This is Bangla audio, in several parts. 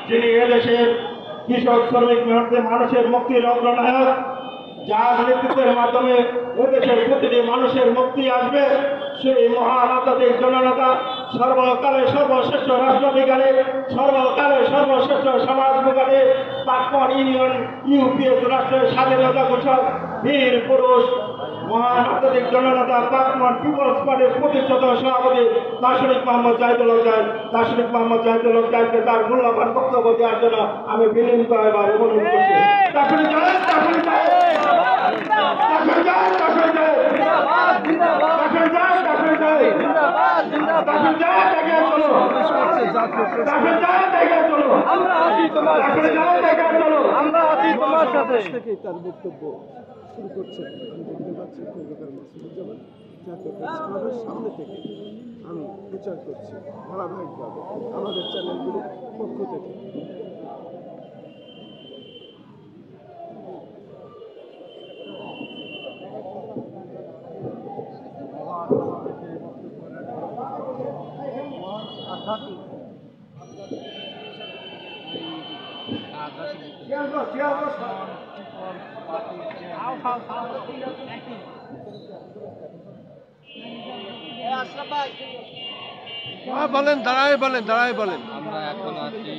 যিনি এদেশের কৃষক শ্রমিক মেহনতি মানুষের মুক্তির অগ্রনায়ক, যার নেতৃত্বের মাধ্যমে এদেশের প্রতিটি মানুষের মুক্তি আসবে, সেই মহান আধ্যাত্মিক জননেতা, সর্বকালে সর্বশ্রেষ্ঠ রাষ্ট্রবিজ্ঞানী, সর্বকালে সর্বশ্রেষ্ঠ সমাজবিজ্ঞানী, পাকমন ইউনিয়ন ইউপিএস রাষ্ট্রের স্বাধীনতা ঘোষক বীর পুরুষ, মহান আধ্যাত্মিক জননেতা পাকমন পিপলস পার্টির প্রতিষ্ঠাতা সভাপতি দার্শনিক মোহাম্মদ জাহিদুল হক জাহিদ, দার্শনিক মোহাম্মদ জাহিদুল হক জাহিদকে তার মূল্যবান বক্তব্য দেওয়ার জন্য আমি বিনীতভাবে অনুরোধ করছি। দার্শনিক জাহিদ, দার্শনিক জাহিদ, দার্শনিক জাহিদ, দার্শনিক জাহিদ, দার্শনিক জাহিদ, দার্শনিক জাহিদ, দার্শনিক জাহিদ, এগিয়ে চলো, দার্শনিক জাহিদ, এগিয়ে চলো, আমরা আছি তোমার সাথে, দার্শনিক জাহিদ, এগিয়ে চলো, আমরা আছি তোমার সাথে। থেকেই তার বক্তব্য শুরু করছেন। আমি দেখতে পাচ্ছি কলকাতার মাসুদুজ্জামান জাতীয় প্রেস ক্লাবের সামনে থেকে আমি প্রচার করছি ধারাবাহিকভাবে আমাদের চ্যানেলগুলির পক্ষ থেকে। বলেন, দাঁড়ায় বলেন, দাঁড়ায় বলেন। আমরা এখন আছি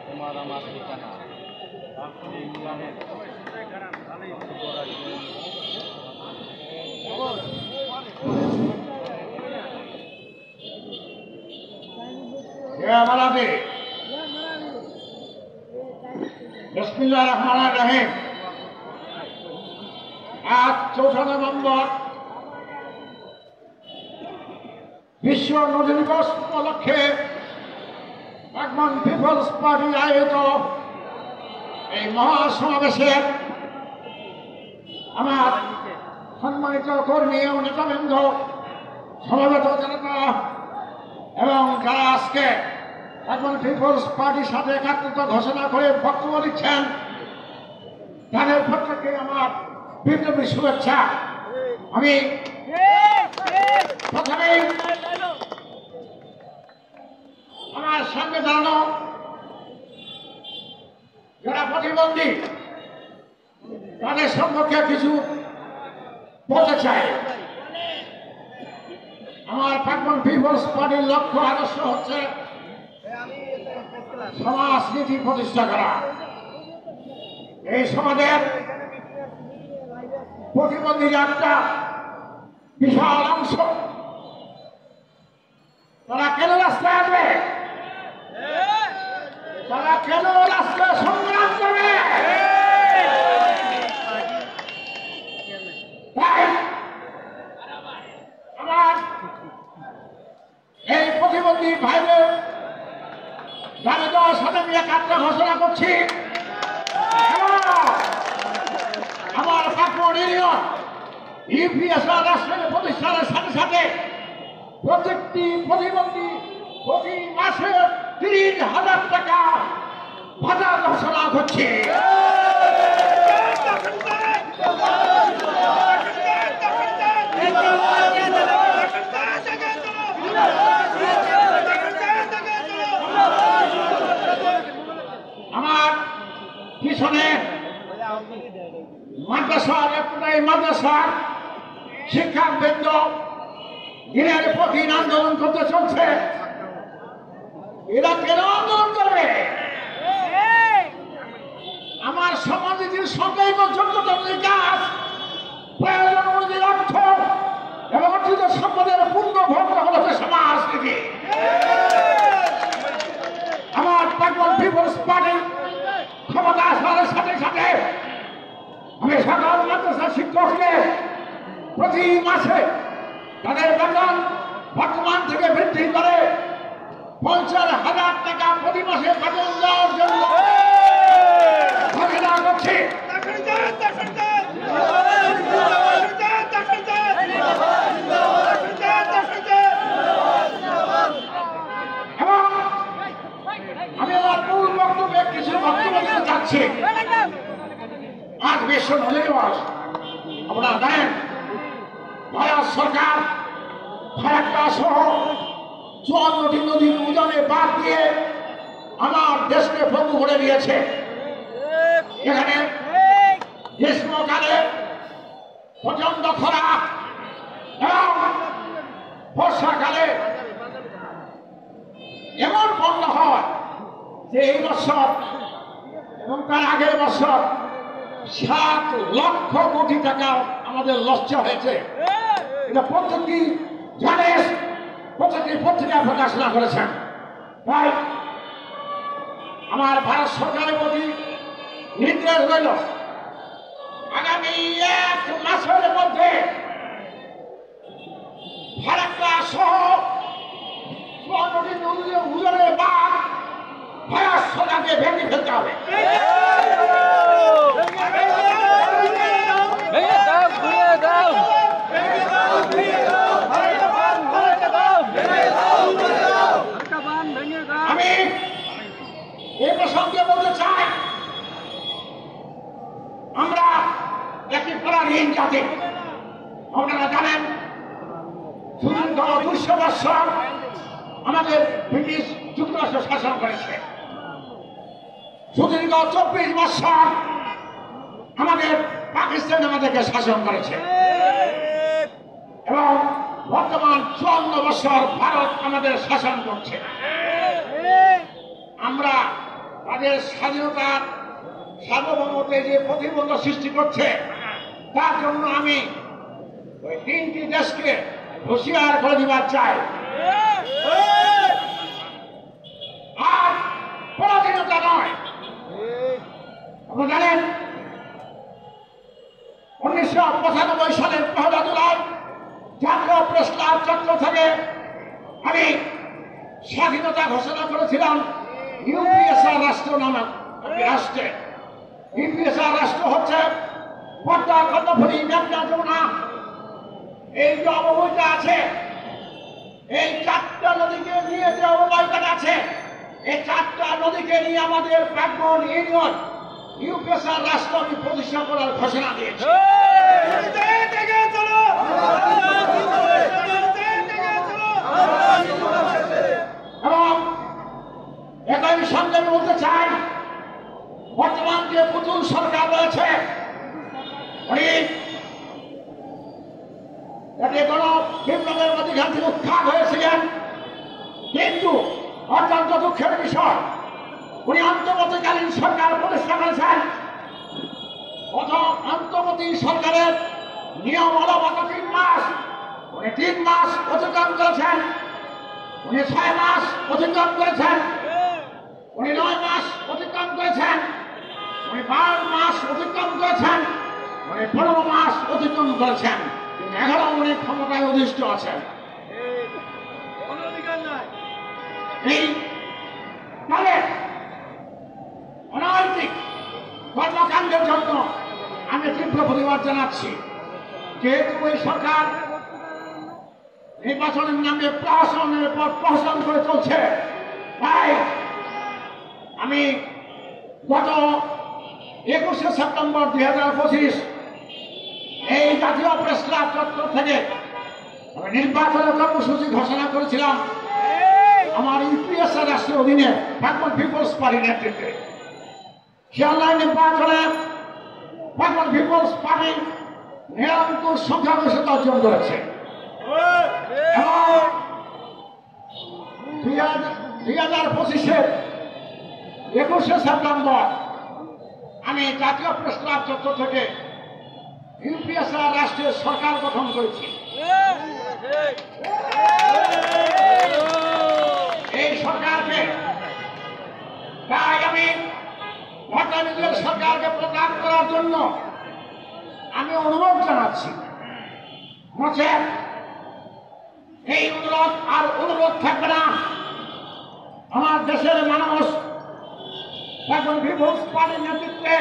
তোমার আমার ঠিকানা বিসমিল্লাহির রহমানির রহিম। আজ ৪ঠা নভেম্বর বিশ্ব নদী দিবস উপলক্ষে পাকমন পিপলস পার্টি আয়োজিত এই মহাসমাবেশে আমার সম্মানিত কর্মী ও নেতাবৃন্দ, সমবেত জনতা এবং যারা আজকে পাকমন পিপলস পার্টির সাথে একাত্মতা ঘোষণা করে বক্তব্য দিচ্ছেন, তাদের প্রত্যেককে আমার বিপ্লবী শুভেচ্ছা। আমি প্রথমেই আমার সামনে দাঁড়ানো যারা প্রতিবন্ধী তাদের সম্পর্কে কিছু বলতে চাই। আমার পাকমন পিপলস পার্টির লক্ষ্য আদর্শ হচ্ছে সমাজনীতি প্রতিষ্ঠা করা। এই সমাজের প্রতিবন্ধীর একটা বিশাল অংশ, তারা কেন রাস্তায় আসবে, তারা কেন রাস্তায় সংগ্রাম করবে? তাই আমার এই প্রতিবন্ধী ভাইদের দাবি দেওয়ার সাথে আমি একাত্ম ঘোষণা করছি। আমার পাকমন ইউনিয়ন ইউপিএস রাষ্ট্রের প্রতিষ্ঠানের সাথে সাথে প্রত্যেকটি প্রতিবন্ধী প্রতি মাসে ৩০,০০০ টাকা ভাতা ঘোষণা করছে। আমার পিছনে মাদ্রাসার শিক্ষাবৃন্দ দিনের প্রতিদিন আন্দোলন করতে চলছে। এরা কেন আন্দোলন করবে? আমার সমাজনীতির সঙ্গে যোগ্যতা কাজ, প্রয়োজন অনুযায়ী অর্থ এবং অর্জিত সম্পদের পূর্ণ ভোগ হচ্ছে সমাজনীতি। আমার পাকমন পিপলস পার্টি ক্ষমতা আসার সাথে সাথে আমি সকল মাদ্রাসা শিক্ষককে প্রতি মাসে তাদের বেতন বর্তমান থেকে বৃদ্ধি করে 50,000 টাকা প্রতি মাসে বেতন দেওয়ার জন্য ঘোষণা করছি। এবং আমি আমার মূল বক্তব্যে কিছু বক্তব্য দিতে চাচ্ছি। আজ বিশ্ব নদী দিবস, আপনারা জানেন ভারত সরকার ফারাক্কা সহ 54টি বাদ দিয়ে আমার দেশকে পঙ্গু করে দিয়েছে। এখানে গ্রীষ্মকালে প্রচন্ড খরা এবং বর্ষাকালে এমন বন্যা হয় যে এই বছর এবং তার আগের বছর 7 লক্ষ কোটি টাকা আমাদের লজ্জা হয়েছে। এটা প্রত্যেকটি জানেন, প্রত্যেকটি পত্রিকায় প্রকাশনা করেছেন। তাই আমার ভারত সরকারের প্রতি নির্দেশ রইল, আগামী 1 মাসের মধ্যে ফারাক্কা সহ উজনের বাঁধ ভারত সরকারকে ভেঙে ফেলতে হবে। আমি এই প্রসঙ্গে বলতে চাই, আমরা একটি পরাধীন জাতি। আপনারা জানেন সুদীর্ঘ 200 বৎসর আমাদের ব্রিটিশ যুক্তরাষ্ট্র শাসন করেছে। সুদীর্ঘ 24 বৎসর আমাদের পাকিস্তান আমাদেরকে শাসন করেছে এবং বর্তমান 54 বৎসর ভারত আমাদের শাসন করছে। আমরা তাদের স্বাধীনতার সার্বভৌমত্বে যে প্রতিবন্ধক সৃষ্টি করছে, তার জন্য আমি ওই 3টি দেশকে হুঁশিয়ার করে দিবার চাই। আর পরাধীনতা নয়। আপনারা জানেন 1995 সালের 1 জুলাই জাতীয় প্রেস ক্লাব চত্বর থেকে আমি স্বাধীনতা ঘোষণা করেছিলাম ইউপিএসআর রাষ্ট্র নামক একটি রাষ্ট্রে। ইউপিএসআর রাষ্ট্র হচ্ছে পদ্মা, কর্ণফুলী, মেঘনা, যমুনা, এই যে অববাহিকা আছে, এই 4টা নদীকে নিয়ে যে অববাহিকাটা আছে, এই 4টা নদীকে নিয়ে আমাদের প্রাক্তন ইউনিয়ন ইউপিএসআর রাষ্ট্র আমি প্রতিষ্ঠা করার ঘোষণা দিয়েছি। এবং একই সঙ্গে বলতে চাই, বর্তমান যে পুতুল সরকার রয়েছে উনি কোন বিপ্লবের অধিকার থেকে উৎখাত হয়েছিলেন, কিন্তু অত্যন্ত দুঃখের বিষয় উনি অন্তর্বর্তীকালীন সরকার প্রতিষ্ঠা করেছেন। অন্তর্বর্তী সরকারের নিয়ম হল গত 3 মাস, উনি 3 মাস অতিক্রম করেছেন, উনি 6 মাস অতিক্রম করেছেন, উনি 9 মাস অতিক্রম করেছেন, উনি 12 মাস অতিক্রম করেছেন, উনি 15 মাস অতিক্রম করেছেন, কিন্তু এখনো উনি ক্ষমতায় অধিষ্ঠ আছেন। এই তাদের অনৈতিক কর্মকাণ্ডের জন্য আমি তীব্র প্রতিবাদ জানাচ্ছি। যেহেতু এই সরকার নির্বাচনের নামে প্রহসনের পর প্রহসন করে চলছে, তাই আমি গত 21শে সেপ্টেম্বর 2025 এই জাতীয় প্রেস ক্লাব চত্বর থেকে নির্বাচনের কর্মসূচি ঘোষণা করেছিলাম আমার ইউপিএসআর রাষ্ট্রের অধীনে ব্যাকওয়ার্ড পিপলস পার্টির নেতৃত্বে। শিয়ালদহ নির্বাচনে ব্যাকওয়ার্ড পিপলস পার্টি নিরঙ্কুশ সংখ্যাগরিষ্ঠতা অর্জন করেছে এবং 2025-এর 21শে সেপ্টেম্বর আমি জাতীয় প্রেস ক্লাব চত্বর থেকে ইউপিএসআর রাষ্ট্রের সরকার গঠন করেছি। এই সরকারকে তাই আমি ভোটারদের সরকারকে প্রদান করার জন্য আমি অনুরোধ জানাচ্ছি। নচেৎ এই অনুরোধ আর অনুরোধ থাকবে না। আমার দেশের মানুষ এখন পিপলস পার্টির নেতৃত্বে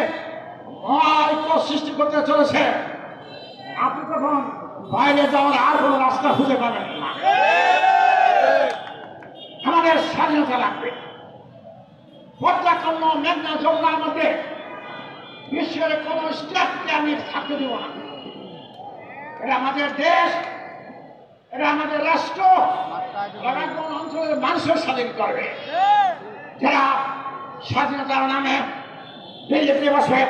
ঐক্য সৃষ্টি করতে চলেছে। আপনি তখন বাইরে যাওয়ার আর কোনো রাস্তা খুঁজে পাবেন না। আমাদের স্বাধীনতা লাগবে। পর্যায়ক্রম মেঘনা যমুনার মধ্যে বিশ্বের কোন স্টেটকে আমি থাকতে দেব না। এটা আমাদের দেশ, এটা আমাদের রাষ্ট্র কোন অঞ্চলের মানুষের স্বাধীন করবে। যারা স্বাধীনতার নামে দিল্লিতে বসে,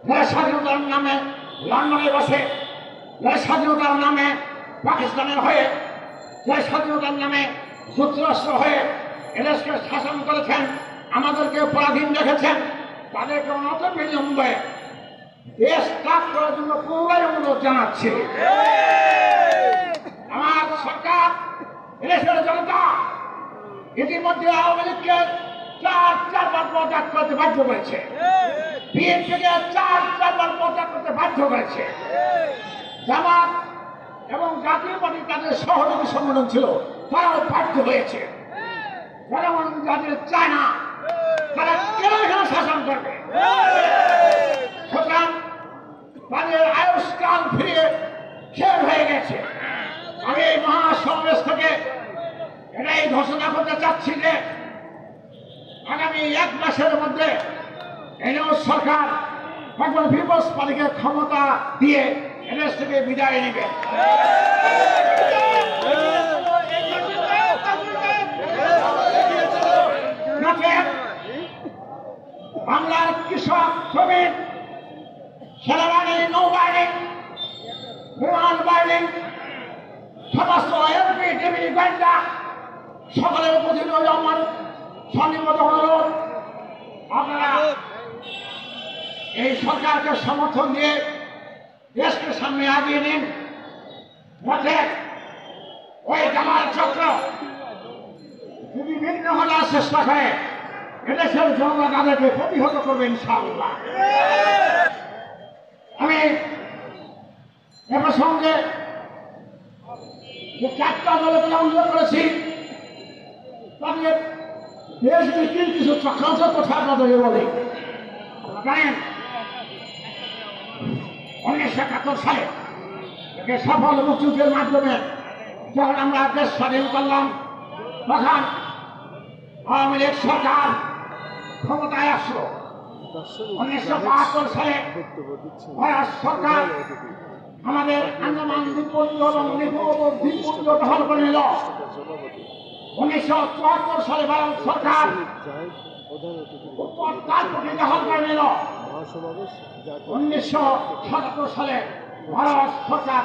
যারা স্বাধীনতার নামে লন্ডনে বসে, যারা স্বাধীনতার নামে পাকিস্তানের হয়ে, যারা স্বাধীনতার নামে যুক্তরাষ্ট্র হয়ে এদেশকে শাসন করেছেন, আমাদেরকে পরাধীন রেখেছেন, তাদেরকে অনত বিলম্বে দেশ ত্যাগ করার জন্য পুনরায় অনুরোধ জানাচ্ছি। আমার সরকার, এদেশের জনতা ইতিমধ্যে আওয়ামী লীগকে চারবার পদত্যাগ করতে বাধ্য করেছে, বিএনপিকে চারবার পদত্যাগ করতে বাধ্য করেছে। জামাত এবং জাতীয় পার্টি তাদের সহযোগী সংগঠন ছিল, তারাও বাধ্য হয়েছে। জনগণ যাদের চায় না তারা কেন এখানে শাসন করবে? সুতরাং তাদের আয়ুষ্কাল ফিরিয়ে শেষ হয়ে গেছে। আমি এই মহাসমাবেশ থেকে এটাই ঘোষণা করতে চাচ্ছি যে আগামী 1 মাসের মধ্যে এনও সরকার ভগবান পিপলস পার্টিকে ক্ষমতা দিয়ে এদেশ থেকে বিদায় নেবে। বাংলার কৃষক, শ্রমিক, সেনাবাহিনী, নৌবাহিনী, বিমান বাহিনী, সমস্ত এমপি, টিভি, গোয়েন্দা সকলের প্রতি আমার সন্নিহিত অনুরোধ, আপনারা এই সরকারকে সমর্থন দিয়ে দেশকে সামনে আগিয়ে নিন। ওই জামাল চক্র বিভিন্ন হওয়ার চেষ্টা করে এদেশের জনগণ তাদেরকে প্রতিহত করবে ইনশাআল্লাহ। আমি এ প্রসঙ্গে যে 4টা দলের উল্লেখ করেছি, তাদের দেশ বিক্রির কিছু চক্রান্ত কথা আপনাদেরকে বলি। জানেন 1971 সালে সফল মুক্তিযুদ্ধের মাধ্যমে যখন আমরা দেশ স্বাধীন করলাম, তখন আওয়ামী লীগ সরকার ক্ষমতায় আসলো। 1972 সালে ভারত সরকার আমাদের আন্দামান দ্বীপপুঞ্জ এবং দ্বীপপুঞ্জ দখল করে নিল। 1974 সালে ভারত সরকার উত্তর তালপট্টি দখল করে নিল। 1977 সালে ভারত সরকার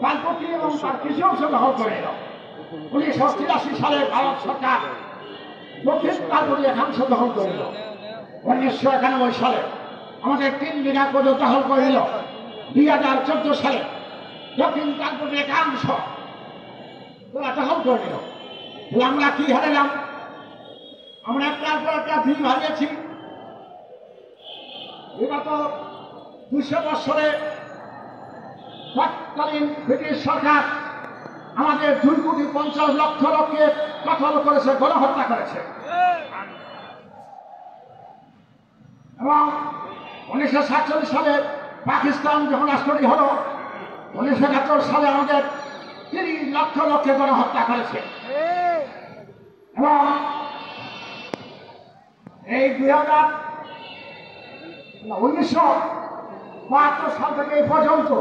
তালপট্টি এবং তার কিছু অংশ দখল করে নিল। 1983 সালে ভারত সরকার দক্ষিণ তালপট্টি একাংশ দখল করে নিল। 1991 সালে আমাদের 3 বিঘা পর্যন্ত দখল করে নিল। 2014 সালে দক্ষিণ তালপট্টি একাংশ দখল করে নিল। আমরা কি হারালাম? আমরা একটার পর একটা দিন হারিয়েছি। বিগত 200 বছরে তৎকালীন ব্রিটিশ সরকার আমাদের 2,50,00,000 লোককে কতল করেছে, গণহত্যা করেছে। এবং 1947 সালে পাকিস্তান যখন রাষ্ট্রটি হল, 1971 সালে আমাদের 30 লক্ষ লোককে গণহত্যা করেছে। এবং এই 1972 সাল থেকে এই পর্যন্ত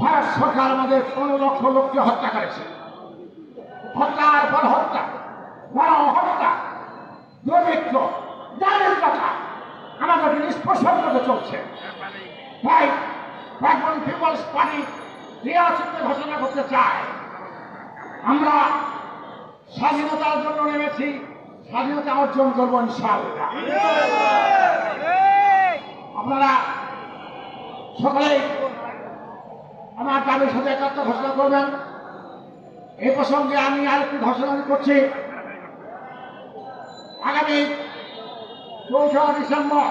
ভারত সরকার আমাদের 15 লক্ষ লোককে হত্যা করেছে। হত্যার পর হত্যা, গণহত্যা, দুর্ভিক্ষ, দারিদ্রতা আমাদেরকে নিষ্পেষণ করতে চলছে। তাই ভগবান পিপলস পার্টি দৃঢ়চিত্তে ঘোষণা করতে চায়, আমরা স্বাধীনতার জন্য নেমেছি, স্বাধীনতা অর্জন করবো ইনশাআল্লাহ। আপনারা সকলেই আমার দাবির সাথে একটা ঘোষণা করবেন। এই প্রসঙ্গে আমি আরেকটি ঘোষণা করছি। আগামী 4 ডিসেম্বর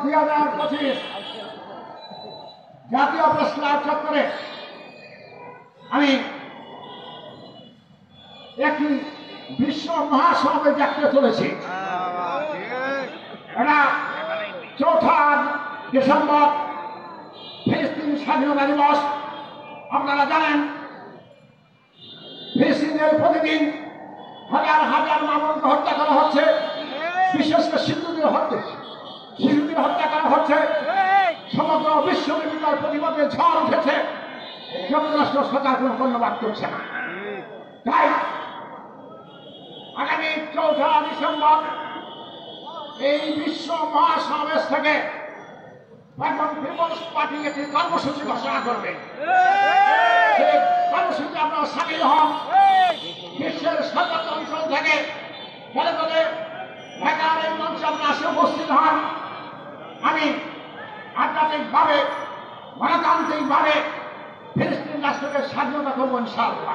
2025 জাতীয় প্রেস ক্লাব চত্বরে আমি একটি বিশ্ব মহাসমাবেশ ডাকতে চলেছি। এটা 4 ডিসেম্বর ফিলিস্তিন স্বাধীনতা দিবস। আপনারা জানেন ফিলিস্তিনের প্রতিদিন হাজার হাজার মানুষকে হত্যা করা হচ্ছে, বিশেষ করে শিশুদের হত্যা করা হচ্ছে। সমগ্র বিশ্বব্যাপী বিরোধিতার প্রতিবাদে ঝড় উঠেছে, যুক্তরাষ্ট্র সরকার কোনো কর্ণপাত করছে না। তাই আগামী 4 ডিসেম্বর এই বিশ্ব মহাসমাবেশ থেকে এখন পিপলস পার্টি একটি কর্মসূচি ঘোষণা করবে। সেই কর্মসূচি আপনারা সামিল হন। বিশ্বের সর্বোচ্চ অঞ্চল থেকে দলে দলে ঢাকার এই মঞ্চে আপনারা আসে উপস্থিত হন। আমি আধ্যাত্মিকভাবে গণতান্ত্রিকভাবে ফিলিস্তিন রাষ্ট্রকে স্বাধীনতা করবো ইনশাআল্লাহ।